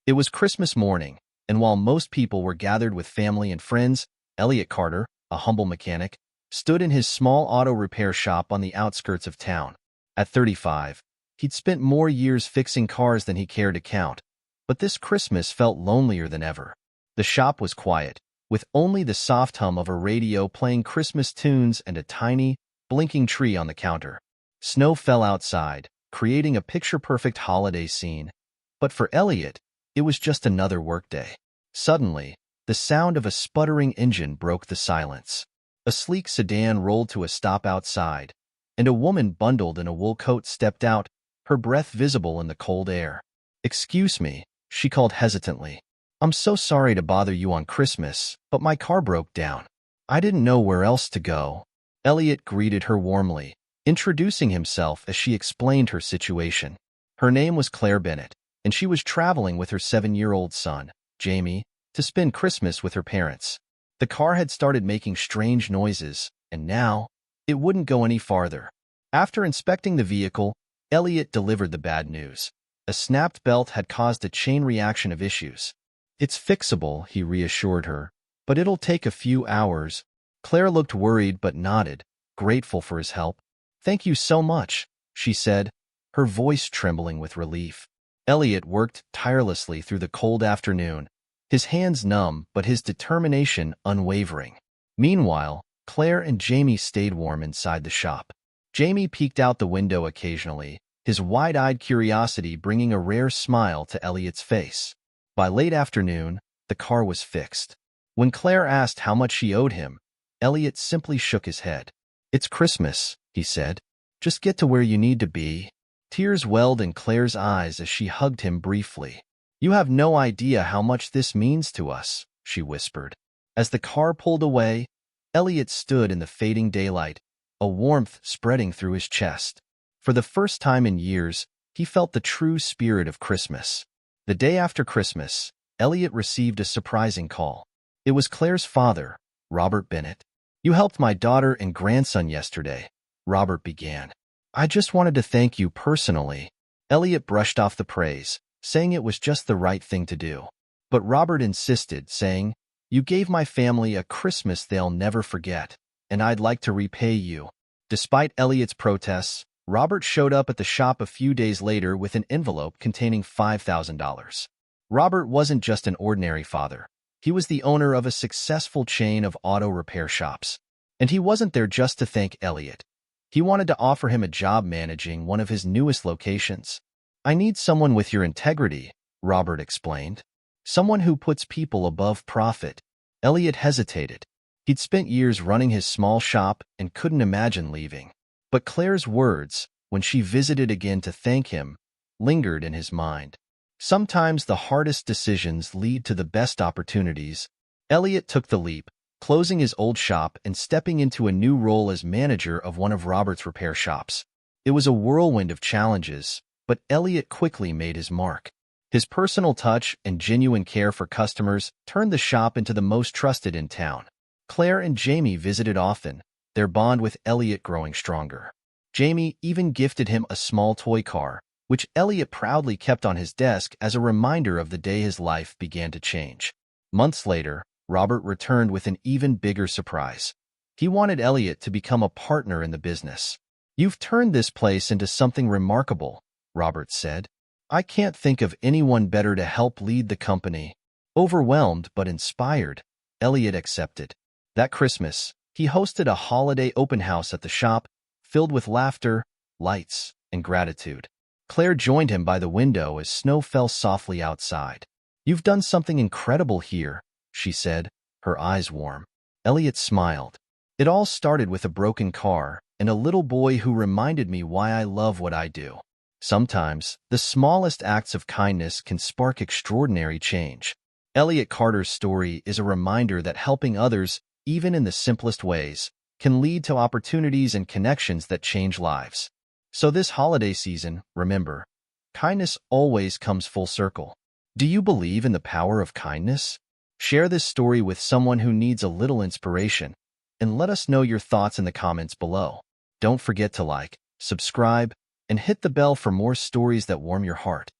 It was Christmas morning, and while most people were gathered with family and friends, Elliot Carter, a humble mechanic, stood in his small auto repair shop on the outskirts of town. At 35, he'd spent more years fixing cars than he cared to count, but this Christmas felt lonelier than ever. The shop was quiet, with only the soft hum of a radio playing Christmas tunes and a tiny, blinking tree on the counter. Snow fell outside, creating a picture-perfect holiday scene. But for Elliot, it was just another workday. Suddenly, the sound of a sputtering engine broke the silence. A sleek sedan rolled to a stop outside, and a woman bundled in a wool coat stepped out, her breath visible in the cold air. "Excuse me," she called hesitantly. "I'm so sorry to bother you on Christmas, but my car broke down. I didn't know where else to go." Elliot greeted her warmly, introducing himself as she explained her situation. Her name was Claire Bennett, and she was traveling with her 7-year-old son, Jamie, to spend Christmas with her parents. The car had started making strange noises, and now it wouldn't go any farther. After inspecting the vehicle, Elliot delivered the bad news. A snapped belt had caused a chain reaction of issues. "It's fixable," he reassured her, "but it'll take a few hours." Claire looked worried but nodded, grateful for his help. "Thank you so much," she said, her voice trembling with relief. Elliot worked tirelessly through the cold afternoon, his hands numb but his determination unwavering. Meanwhile, Claire and Jamie stayed warm inside the shop. Jamie peeked out the window occasionally, his wide-eyed curiosity bringing a rare smile to Elliot's face. By late afternoon, the car was fixed. When Claire asked how much she owed him, Elliot simply shook his head. "It's Christmas," he said. "Just get to where you need to be." Tears welled in Claire's eyes as she hugged him briefly. "You have no idea how much this means to us," she whispered. As the car pulled away, Elliot stood in the fading daylight, a warmth spreading through his chest. For the first time in years, he felt the true spirit of Christmas. The day after Christmas, Elliot received a surprising call. It was Claire's father, Robert Bennett. "You helped my daughter and grandson yesterday," Robert began. "I just wanted to thank you personally." Elliot brushed off the praise, saying it was just the right thing to do. But Robert insisted, saying, "You gave my family a Christmas they'll never forget, and I'd like to repay you." Despite Elliot's protests, Robert showed up at the shop a few days later with an envelope containing $5,000. Robert wasn't just an ordinary father. He was the owner of a successful chain of auto repair shops. And he wasn't there just to thank Elliot. He wanted to offer him a job managing one of his newest locations. "I need someone with your integrity," Robert explained. "Someone who puts people above profit." Elliot hesitated. He'd spent years running his small shop and couldn't imagine leaving. But Claire's words, when she visited again to thank him, lingered in his mind. Sometimes the hardest decisions lead to the best opportunities. Elliot took the leap, closing his old shop and stepping into a new role as manager of one of Robert's repair shops. It was a whirlwind of challenges, but Elliot quickly made his mark. His personal touch and genuine care for customers turned the shop into the most trusted in town. Claire and Jamie visited often, their bond with Elliot growing stronger. Jamie even gifted him a small toy car, which Elliot proudly kept on his desk as a reminder of the day his life began to change. Months later, Robert returned with an even bigger surprise. He wanted Elliot to become a partner in the business. "You've turned this place into something remarkable," Robert said. "I can't think of anyone better to help lead the company." Overwhelmed but inspired, Elliot accepted. That Christmas, he hosted a holiday open house at the shop, filled with laughter, lights, and gratitude. Claire joined him by the window as snow fell softly outside. "You've done something incredible here," she said, her eyes warm. Elliot smiled. "It all started with a broken car and a little boy who reminded me why I love what I do." Sometimes, the smallest acts of kindness can spark extraordinary change. Elliot Carter's story is a reminder that helping others, even in the simplest ways, can lead to opportunities and connections that change lives. So this holiday season, remember, kindness always comes full circle. Do you believe in the power of kindness? Share this story with someone who needs a little inspiration, and let us know your thoughts in the comments below. Don't forget to like, subscribe, and hit the bell for more stories that warm your heart.